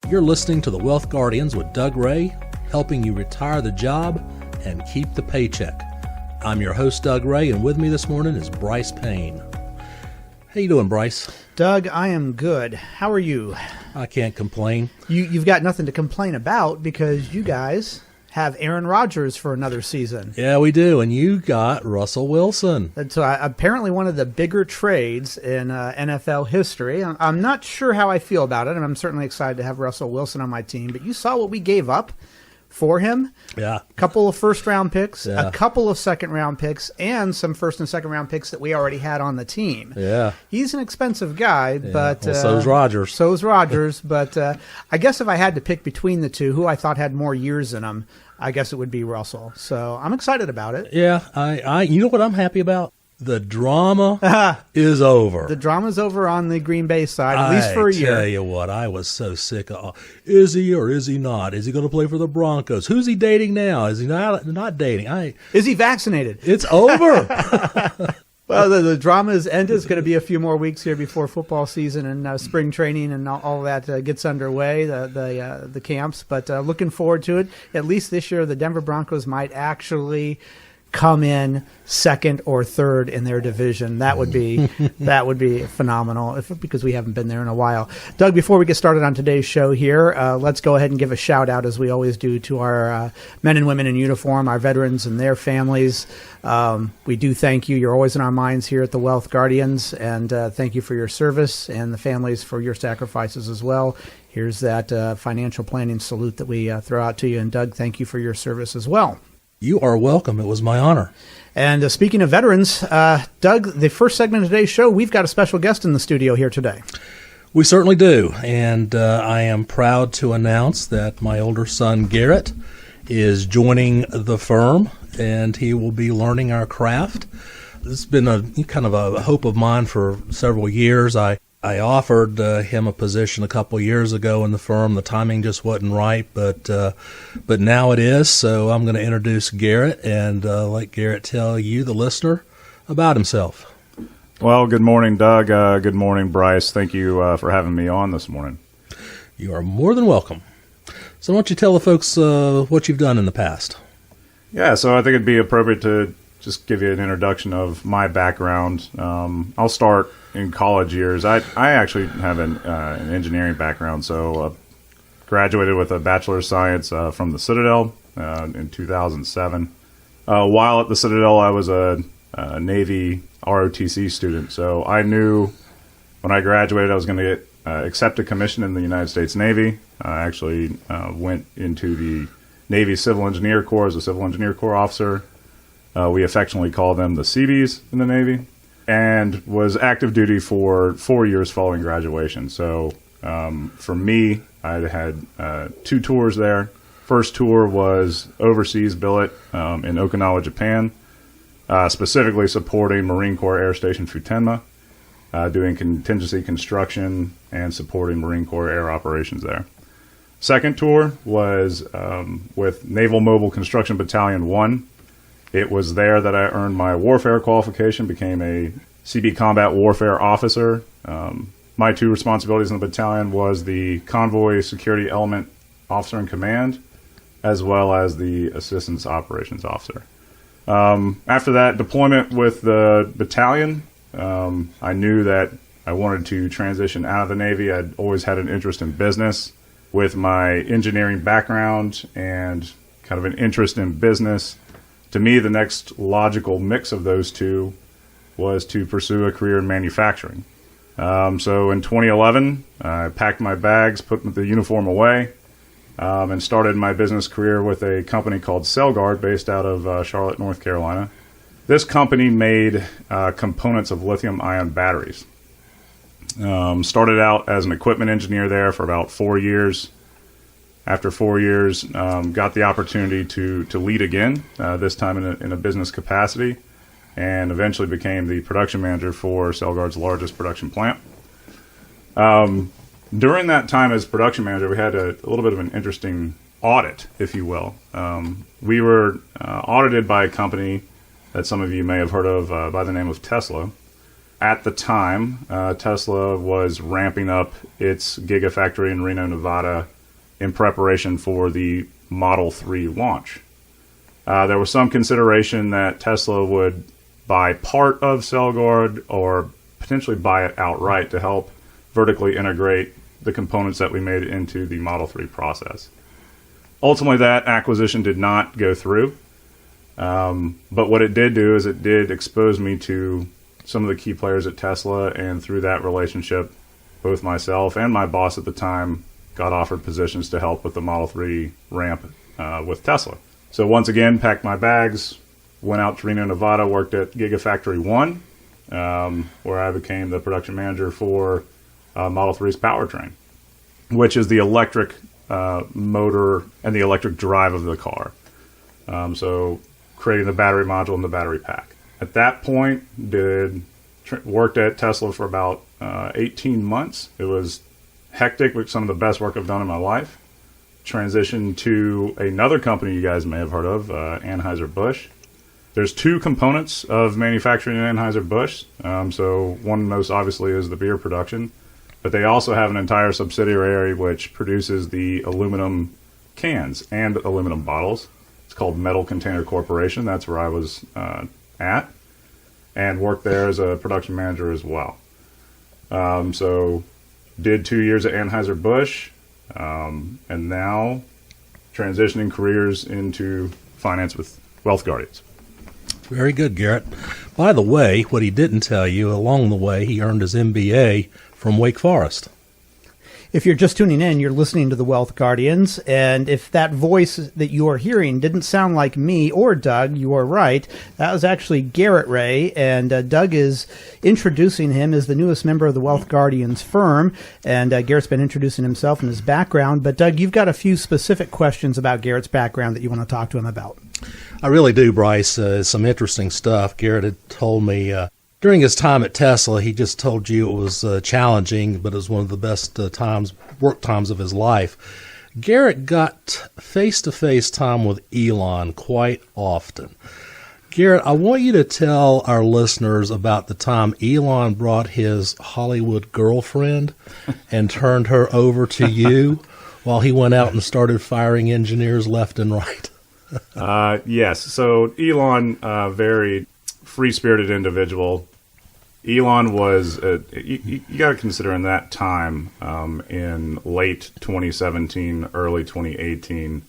You're listening to The Wealth Guardians with Doug Ray, helping you retire the job and keep the paycheck. I'm your host, Doug Ray, and with me this morning is Brice Payne. How you doing, Brice? Doug, I am good. How are you? I can't complain. You've got nothing to complain about because you guys have Aaron Rodgers for another season. Yeah, we do, and you got Russell Wilson. That's apparently one of the bigger trades in NFL history. I'm not sure how I feel about it, and I'm certainly excited to have Russell Wilson on my team, but you saw what we gave up for him. Yeah. A couple of first-round picks, Yeah. a couple of second-round picks, and some first- and second-round picks that we already had on the team. Yeah. He's an expensive guy, but... Well, so's Rodgers. So's Rodgers, but I guess if I had to pick between the two, who I thought had more years in them, I guess it would be Russell. So I'm excited about it. Yeah, you know what I'm happy about? The drama is over. The drama's over on the Green Bay side, at least for a year. I tell you what, I was so sick of, is he or is he not? Is he going to play for the Broncos? Who's he dating now? Is he not dating? Is he vaccinated? It's over. Well, the drama is ended. It's going to be a few more weeks here before football season and spring training and all that gets underway, the camps. But looking forward to it. At least this year, the Denver Broncos might actually come in second or third in their division. That would be phenomenal because we haven't been there in a while. Doug, before we get started on today's show here, let's go ahead and give a shout out, as we always do, to our men and women in uniform, our veterans and their families. We do thank you. You're always in our minds here at the Wealth Guardians, and thank you for your service and the families for your sacrifices as well. Here's that financial planning salute that we throw out to you. And Doug, thank you for your service as well. You are welcome. It was my honor. And speaking of veterans, Doug, the first segment of today's show, we've got a special guest in the studio here today. We certainly do. And I am proud to announce that my older son, Garrett, is joining the firm, and he will be learning our craft. This has been a kind of a hope of mine for several years. I offered him a position a couple years ago in the firm. The timing just wasn't right, but now it is. So I'm going to introduce Garrett and let Garrett tell you, the listener, about himself. Well, good morning, Doug. Good morning, Brice. Thank you for having me on this morning. You are more than welcome. So why don't you tell the folks what you've done in the past? Yeah, so I think it'd be appropriate to just give you an introduction of my background. I'll start in college years. I actually have an engineering background, so graduated with a Bachelor of Science from the Citadel in 2007. While at the Citadel, I was a Navy ROTC student, so I knew when I graduated I was going to get accept a commission in the United States Navy. I actually went into the Navy Civil Engineer Corps as a Civil Engineer Corps officer. We affectionately call them the Seabees in the Navy, and was active duty for 4 years following graduation. So for me, I had 2 tours there. First tour was overseas billet in Okinawa, Japan, specifically supporting Marine Corps Air Station Futenma, doing contingency construction and supporting Marine Corps air operations there. Second tour was with Naval Mobile Construction Battalion 1. It was there that I earned my warfare qualification, became a CB Combat Warfare Officer. My 2 responsibilities in the battalion was the Convoy Security Element Officer in Command, as well as the Assistance Operations Officer. After that deployment with the battalion, I knew that I wanted to transition out of the Navy. I'd always had an interest in business. With my engineering background and kind of an interest in business, to me, the next logical mix of those two was to pursue a career in manufacturing. So in 2011, I packed my bags, put the uniform away, and started my business career with a company called Celgard based out of Charlotte, North Carolina. This company made components of lithium-ion batteries. Started out as an equipment engineer there for about 4 years. After 4 years, got the opportunity to lead again, this time in a business capacity, and eventually became the production manager for Celgard's largest production plant. During that time as production manager, we had a little bit of an interesting audit, if you will. We were audited by a company that some of you may have heard of by the name of Tesla. At the time, Tesla was ramping up its gigafactory in Reno, Nevada, in preparation for the Model 3 launch. There was some consideration that Tesla would buy part of CellGuard or potentially buy it outright to help vertically integrate the components that we made into the Model 3 process. Ultimately, that acquisition did not go through, but what it did do is it did expose me to some of the key players at Tesla, and through that relationship, both myself and my boss at the time got offered positions to help with the Model 3 ramp with Tesla. So once again, packed my bags, went out to Reno, Nevada, worked at Gigafactory 1, where I became the production manager for Model 3's powertrain, which is the electric motor and the electric drive of the car. So creating the battery module and the battery pack. At that point, worked at Tesla for about 18 months. It was hectic, with some of the best work I've done in my life. Transitioned to another company you guys may have heard of, Anheuser-Busch. There's two components of manufacturing in Anheuser-Busch. So one most obviously is the beer production, but they also have an entire subsidiary which produces the aluminum cans and aluminum bottles. It's called Metal Container Corporation. That's where I was at, and worked there as a production manager as well. So did 2 years at Anheuser-Busch, and now transitioning careers into finance with Wealth Guardians. Very good, Garrett. By the way, what he didn't tell you, along the way, he earned his MBA from Wake Forest. If you're just tuning in, you're listening to the Wealth Guardians, and if that voice that you are hearing didn't sound like me or Doug, you are right. That was actually Garrett Ray, and Doug is introducing him as the newest member of the Wealth Guardians firm, and Garrett's been introducing himself and his background. But Doug, you've got a few specific questions about Garrett's background that you want to talk to him about. I really do, Brice. Some interesting stuff. Garrett had told me during his time at Tesla, he just told you it was challenging, but it was one of the best work times of his life. Garrett got face-to-face time with Elon quite often. Garrett, I want you to tell our listeners about the time Elon brought his Hollywood girlfriend and turned her over to you while he went out and started firing engineers left and right. Yes. So Elon, very free-spirited individual. Elon was, you got to consider in that time, in late 2017, early 2018,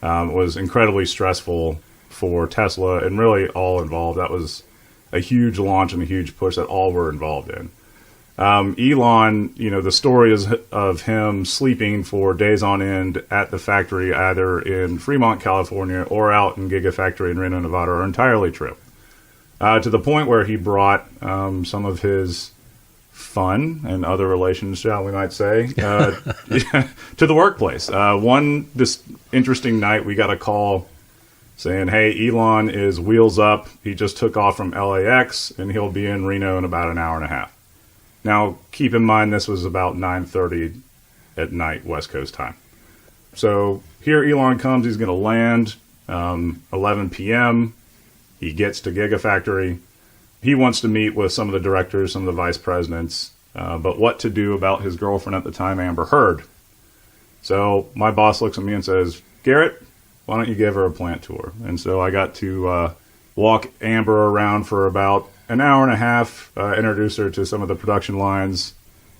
was incredibly stressful for Tesla and really all involved. That was a huge launch and a huge push that all were involved in. Elon, the story is of him sleeping for days on end at the factory, either in Fremont, California, or out in Gigafactory in Reno, Nevada, are entirely true. To the point where he brought some of his fun and other relations, shall we might say, to the workplace. This interesting night, we got a call saying, hey, Elon is wheels up. He just took off from LAX, and he'll be in Reno in about an hour and a half. Now, keep in mind, this was about 9:30 at night, West Coast time. So here Elon comes. He's going to land 11 p.m., He gets to Gigafactory. He wants to meet with some of the directors, some of the vice presidents, but what to do about his girlfriend at the time, Amber Heard. So my boss looks at me and says, Garrett, why don't you give her a plant tour? And so I got to walk Amber around for about an hour and a half, introduce her to some of the production lines,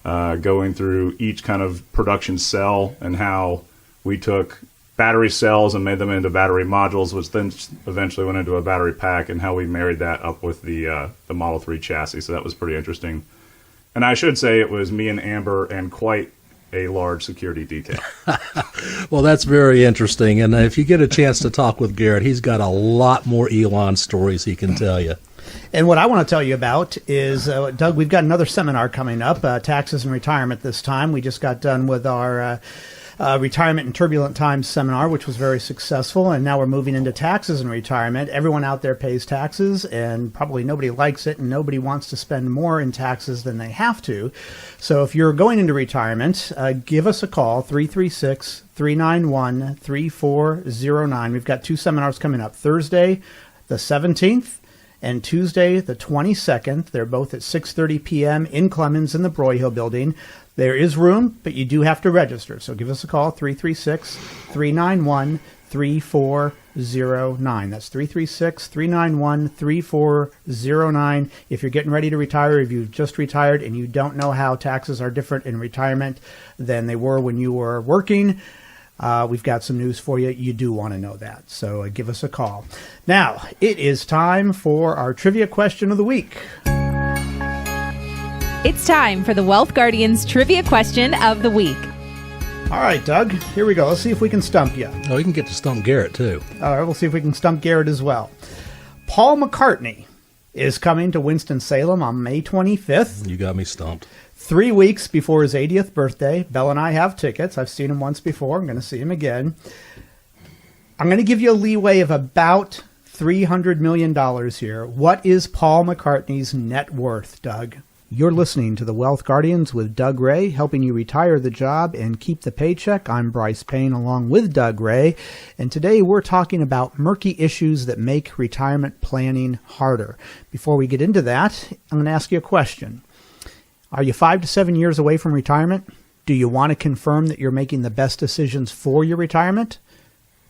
going through each kind of production cell and how we took battery cells and made them into battery modules, which then eventually went into a battery pack, and how we married that up with the Model 3 chassis. So that was pretty interesting. And I should say it was me and Amber and quite a large security detail. Well, that's very interesting. And if you get a chance to talk with Garrett, he's got a lot more Elon stories he can tell you. And what I want to tell you about is, Doug, we've got another seminar coming up, Taxes and Retirement this time. We just got done with our Retirement in Turbulent Times seminar, which was very successful, and now we're moving into taxes and retirement. Everyone out there pays taxes, and probably nobody likes it, and nobody wants to spend more in taxes than they have to. So if you're going into retirement, give us a call, 336-391-3409. We've got two seminars coming up, Thursday the 17th and Tuesday the 22nd. They're both at 6:30 p.m. in Clemens in the Broyhill building. There is room, but you do have to register. So give us a call, 336-391-3409. That's 336-391-3409. If you're getting ready to retire, if you've just retired and you don't know how taxes are different in retirement than they were when you were working, we've got some news for you. You do want to know that. So give us a call. Now, it is time for our trivia question of the week. It's time for the Wealth Guardians Trivia Question of the Week. All right, Doug, here we go. Let's see if we can stump you. Oh, you can get to stump Garrett, too. All right, we'll see if we can stump Garrett as well. Paul McCartney is coming to Winston-Salem on May 25th. You got me stumped. 3 weeks before his 80th birthday. Belle and I have tickets. I've seen him once before. I'm going to see him again. I'm going to give you a leeway of about $300 million here. What is Paul McCartney's net worth, Doug? You're listening to the Wealth Guardians with Doug Ray, helping you retire the job and keep the paycheck. I'm Brice Payne along with Doug Ray, and today we're talking about murky issues that make retirement planning harder. Before we get into that, I'm going to ask you a question. Are you 5 to 7 years away from retirement? Do you want to confirm that you're making the best decisions for your retirement?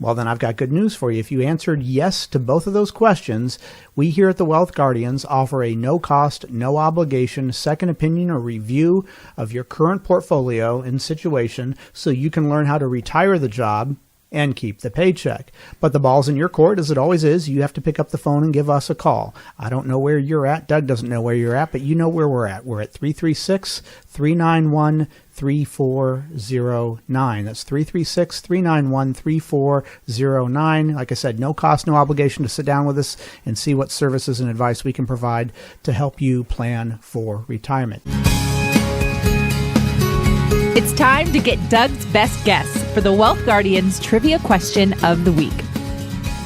Well, then I've got good news for you. If you answered yes to both of those questions, we here at the Wealth Guardians offer a no-cost, no-obligation second opinion or review of your current portfolio and situation so you can learn how to retire the job and keep the paycheck. But the ball's in your court, as it always is. You have to pick up the phone and give us a call. I don't know where you're at. Doug doesn't know where you're at, but you know where we're at. We're at 336-391-3409. That's 336-391-3409. Like I said, no cost, no obligation to sit down with us and see what services and advice we can provide to help you plan for retirement. It's time to get Doug's best guess for the Wealth Guardians Trivia Question of the Week.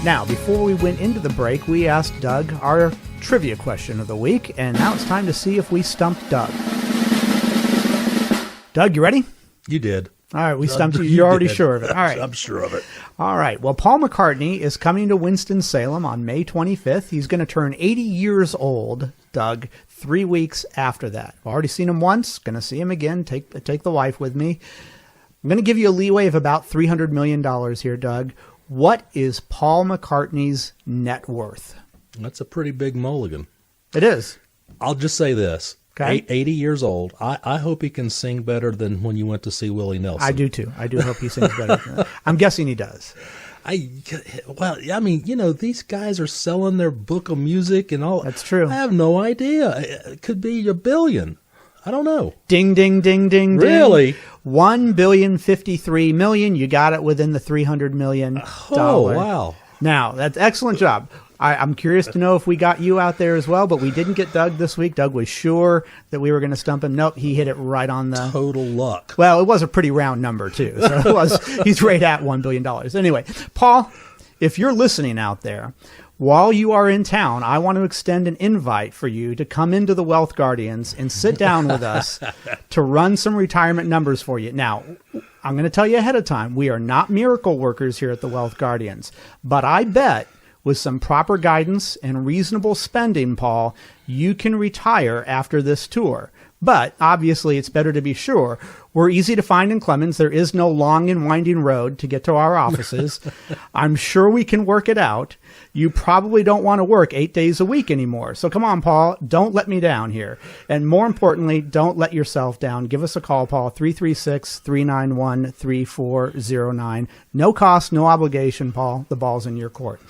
Now, before we went into the break, we asked Doug our trivia question of the week, and now it's time to see if we stumped Doug. Doug, you ready? You did. All right, we stumped you. You're already sure of it. All right. I'm sure of it. All right. Well, Paul McCartney is coming to Winston-Salem on May 25th. He's going to turn 80 years old, Doug, 3 weeks after that. I've already seen him once. Going to see him again. Take the wife with me. I'm going to give you a leeway of about $300 million here, Doug. What is Paul McCartney's net worth? That's a pretty big mulligan. It is. I'll just say this. Okay. 80 years old. I hope he can sing better than when you went to see Willie Nelson. I do, too. I do hope he sings better than that. I'm guessing he does. I mean, you know, these guys are selling their book of music and all. That's true. I have no idea. It could be $1 billion. I don't know. Ding, ding, ding, ding, ding. Really? $1,053 million. You got it within the $300 million. Oh, wow. Now, that's excellent job. I'm curious to know if we got you out there as well, but we didn't get Doug this week. Doug was sure that we were going to stump him. Nope, he hit it right on the... Total luck. Well, it was a pretty round number, too. So he's right at $1 billion. Anyway, Paul, if you're listening out there, while you are in town, I want to extend an invite for you to come into the Wealth Guardians and sit down with us to run some retirement numbers for you. Now, I'm going to tell you ahead of time, we are not miracle workers here at the Wealth Guardians, but I bet with some proper guidance and reasonable spending, Paul, you can retire after this tour. But obviously, it's better to be sure. We're easy to find in Clemens. There is no long and winding road to get to our offices. I'm sure we can work it out. You probably don't want to work 8 days a week anymore. So come on, Paul, don't let me down here. And more importantly, don't let yourself down. Give us a call, Paul, 336-391-3409. No cost, no obligation, Paul. The ball's in your court.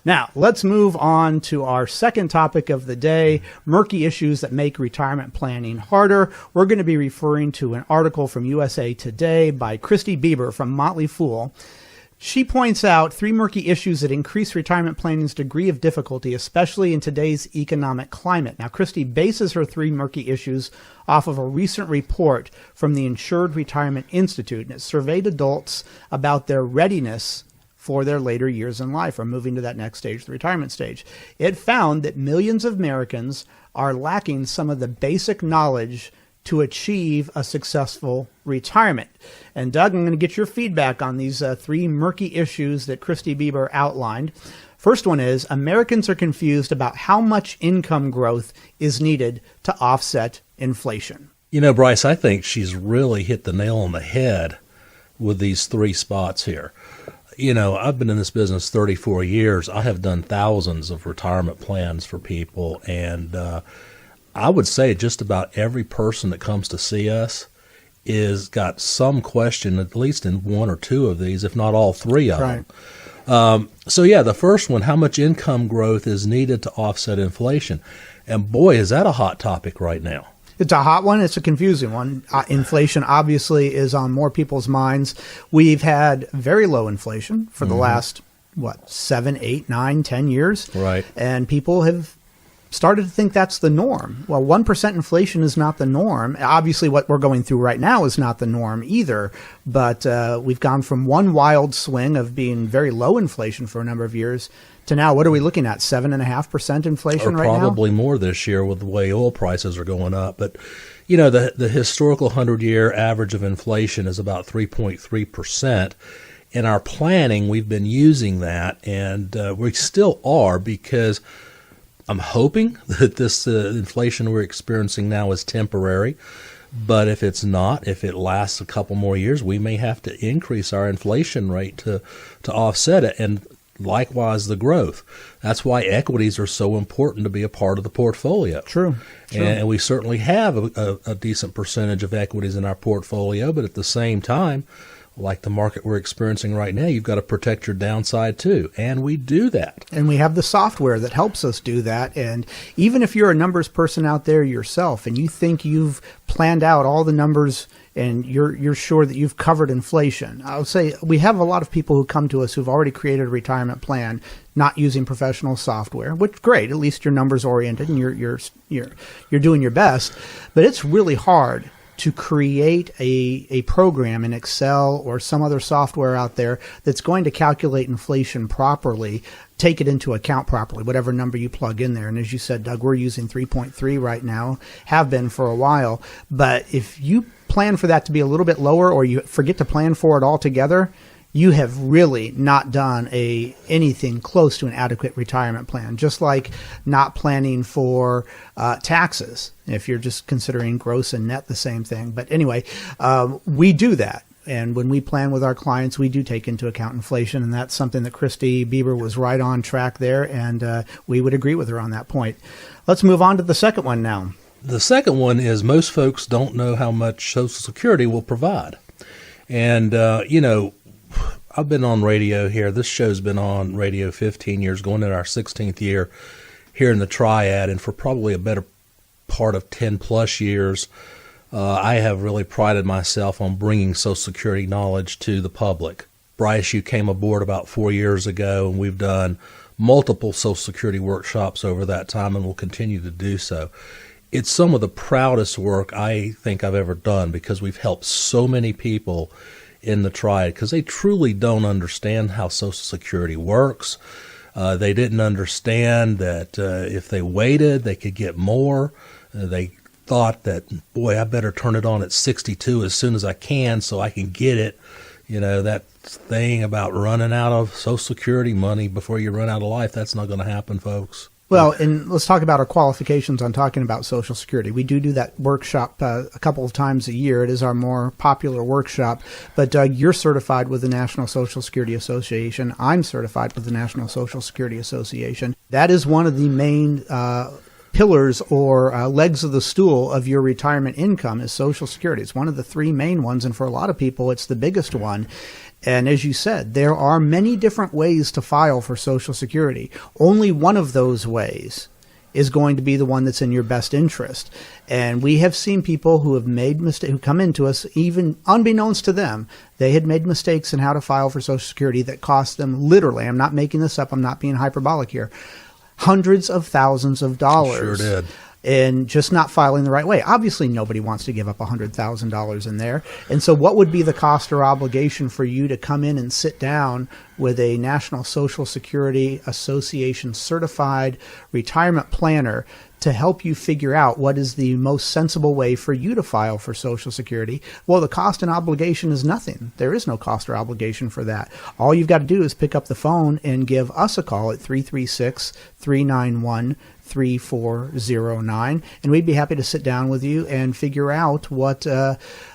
Now, let's move on to our second topic of the day, murky issues that make retirement planning harder. We're going to be referring to an article from USA Today by Christy Bieber from Motley Fool. She points out 3 murky issues that increase retirement planning's degree of difficulty, especially in today's economic climate. Now, Christy bases her 3 murky issues off of a recent report from the Insured Retirement Institute, and it surveyed adults about their readiness for their later years in life or moving to that next stage, the retirement stage. It found that millions of Americans are lacking some of the basic knowledge to achieve a successful retirement. And Doug, I'm going to get your feedback on these 3 murky issues that Christy Bieber outlined. First one is Americans are confused about how much income growth is needed to offset inflation. You know, Brice, I think she's really hit the nail on the head with these three spots here. You know, I've been in this business 34 years. I have done thousands of retirement plans for people, and I would say just about every person that comes to see us is got some question, at least in one or two of these, if not all three of them. So, yeah, the first one, how much income growth is needed to offset inflation? And, boy, is that a hot topic right now. It's a hot one. It's a confusing one. Inflation obviously is on more people's minds. We've had very low inflation for the last, 7, 8, 9, 10 years. Right. And people have started to think that's the norm. Well, 1% inflation is not the norm. Obviously, what we're going through right now is not the norm either. But we've gone from one wild swing of being very low inflation for a number of years to now, what are we looking at, 7.5% inflation right now? Or probably more this year with the way oil prices are going up. But, you know, the historical 100-year average of inflation is about 3.3%. In our planning, we've been using that, and we still are, because I'm hoping that this inflation we're experiencing now is temporary. But if it's not, if it lasts a couple more years, we may have to increase our inflation rate to offset it. And likewise, the growth. That's why equities are so important to be a part of the portfolio. True. And we certainly have a decent percentage of equities in our portfolio, but at the same time, like the market we're experiencing right now, you've got to protect your downside too. And we do that. And we have the software that helps us do that. And even if you're a numbers person out there yourself and you think you've planned out all the numbers and you're sure that you've covered inflation, I would say we have a lot of people who come to us who've already created a retirement plan not using professional software, which great, at least you're numbers oriented and you're doing your best. But it's really hard to create a program in Excel or some other software out there that's going to calculate inflation properly, take it into account properly, whatever number you plug in there. And as you said, Doug, we're using 3.3 right now, have been for a while. But if you plan for that to be a little bit lower, or you forget to plan for it altogether, you have really not done anything close to an adequate retirement plan, just like not planning for taxes, if you're just considering gross and net the same thing. But anyway, we do that. And when we plan with our clients, we do take into account inflation, and that's something that Christy Bieber was right on track there, and we would agree with her on that point. Let's move on to the second one now. The second one is most folks don't know how much Social Security will provide. And, you know, I've been on radio here. This show's been on radio 15 years, going into our 16th year here in the Triad. And for probably a better part of 10 plus years, I have really prided myself on bringing Social Security knowledge to the public. Brice, you came aboard about 4 years ago, and we've done multiple Social Security workshops over that time and will continue to do so. It's some of the proudest work I think I've ever done, because we've helped so many people in the Triad, because they truly don't understand how Social Security works. They didn't understand that if they waited, they could get more. They thought that, boy, I better turn it on at 62 as soon as I can so I can get it. You know, that thing about running out of Social Security money before you run out of life, that's not going to happen, folks. Well, and let's talk about our qualifications on talking about Social Security. We do that workshop a couple of times a year. It is our more popular workshop. But, Doug, you're certified with the National Social Security Association. I'm certified with the National Social Security Association. That is one of the main pillars or legs of the stool of your retirement income is Social Security. It's one of the three main ones, and for a lot of people, it's the biggest one. And as you said, there are many different ways to file for Social Security. Only one of those ways is going to be the one that's in your best interest. And we have seen people who have made mistakes, who come into us, even unbeknownst to them, they had made mistakes in how to file for Social Security that cost them literally, I'm not making this up, I'm not being hyperbolic here, hundreds of thousands of dollars. Sure did. And just not filing the right way. Obviously, nobody wants to give up $100,000 in there. And so what would be the cost or obligation for you to come in and sit down with a National Social Security Association certified retirement planner to help you figure out what is the most sensible way for you to file for Social Security? Well, the cost and obligation is nothing. There is no cost or obligation for that. All you've got to do is pick up the phone and give us a call at 336-391-3600. 888-391-3409. And we'd be happy to sit down with you and figure out what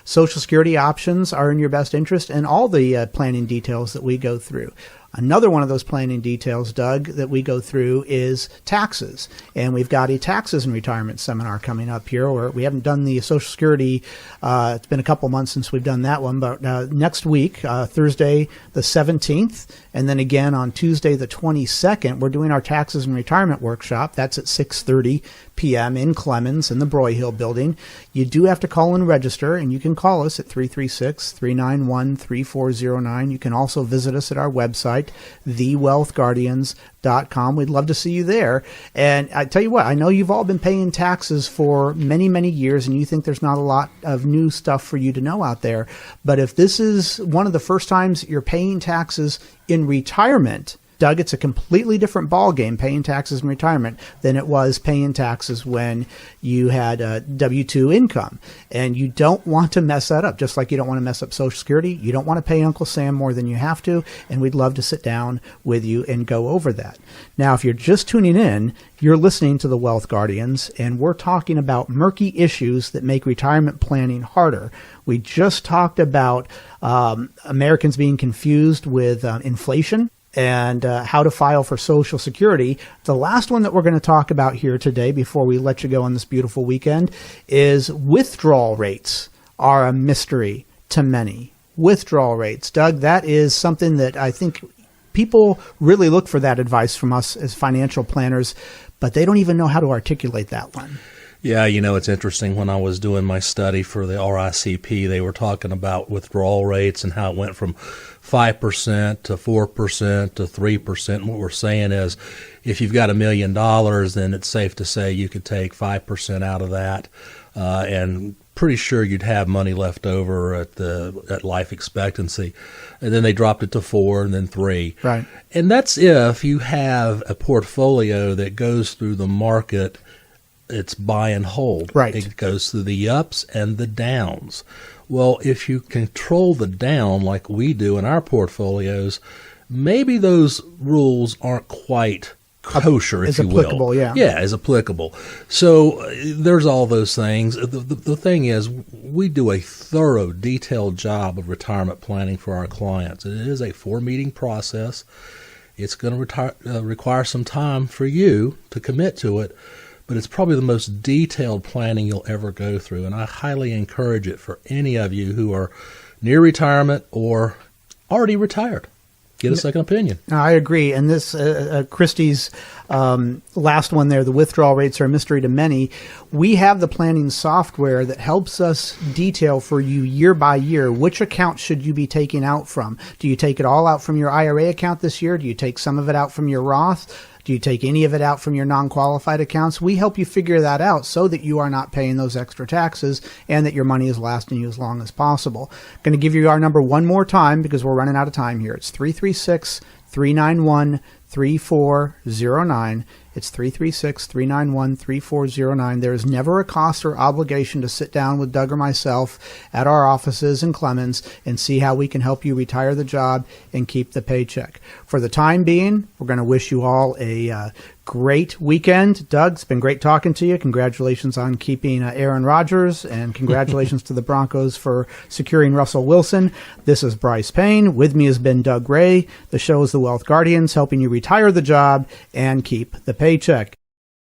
Social Security options are in your best interest and all the planning details that we go through. Another one of those planning details, Doug, that we go through is taxes. And we've got a taxes and retirement seminar coming up here, where we haven't done the Social Security. It's been a couple months since we've done that one, but next week, Thursday the 17th, and then again on Tuesday the 22nd, we're doing our taxes and retirement workshop. That's at 6:30 p.m. in Clemens in the Broyhill building. You do have to call and register, and you can call us at 336-391-3409. You can also visit us at our website, thewealthguardians.com. We'd love to see you there. And I tell you what, I know you've all been paying taxes for many, many years, and you think there's not a lot of new stuff for you to know out there. But if this is one of the first times you're paying taxes in retirement, Doug, it's a completely different ballgame paying taxes in retirement than it was paying taxes when you had a W-2 income. And you don't want to mess that up, just like you don't want to mess up Social Security. You don't want to pay Uncle Sam more than you have to, and we'd love to sit down with you and go over that. Now, if you're just tuning in, you're listening to the Wealth Guardians, and we're talking about murky issues that make retirement planning harder. We just talked about Americans being confused with inflation and how to file for Social Security. The last one that we're going to talk about here today before we let you go on this beautiful weekend is withdrawal rates are a mystery to many. Withdrawal rates. Doug, that is something that I think people really look for that advice from us as financial planners, but they don't even know how to articulate that one. Yeah, it's interesting. When I was doing my study for the RICP, they were talking about withdrawal rates and how it went from 5% to 4% to 3%. And what we're saying is if you've got $1 million, then it's safe to say you could take 5% out of that, and pretty sure you'd have money left over at life expectancy. And then they dropped it to 4 and then 3. Right. And that's if you have a portfolio that goes through the market. It's buy and hold. Right. It goes through the ups and the downs. Well, if you control the down like we do in our portfolios, maybe those rules aren't quite kosher, if you will. As applicable, yeah. Yeah, as applicable. So there's all those things. The thing is, we do a thorough, detailed job of retirement planning for our clients. It is a 4-meeting process. It's going to require some time for you to commit to it, but it's probably the most detailed planning you'll ever go through, and I highly encourage it for any of you who are near retirement or already retired. Get a second opinion. I agree. And this, Christie's last one there, the withdrawal rates are a mystery to many. We have the planning software that helps us detail for you year by year which account should you be taking out from. Do you take it all out from your IRA account this year? Do you take some of it out from your Roth? Do you take any of it out from your non-qualified accounts? We help you figure that out so that you are not paying those extra taxes and that your money is lasting you as long as possible. Going to give you our number one more time because we're running out of time here. It's 336-391-3409. It's 336-391-3409. There is never a cost or obligation to sit down with Doug or myself at our offices in Clemens and see how we can help you retire the job and keep the paycheck. For the time being, we're going to wish you all a great weekend. Doug, it's been great talking to you. Congratulations on keeping Aaron Rodgers, and congratulations to the Broncos for securing Russell Wilson. This is Brice Payne. With me has been Doug Ray. The show is The Wealth Guardians, helping you retire the job and keep the paycheck.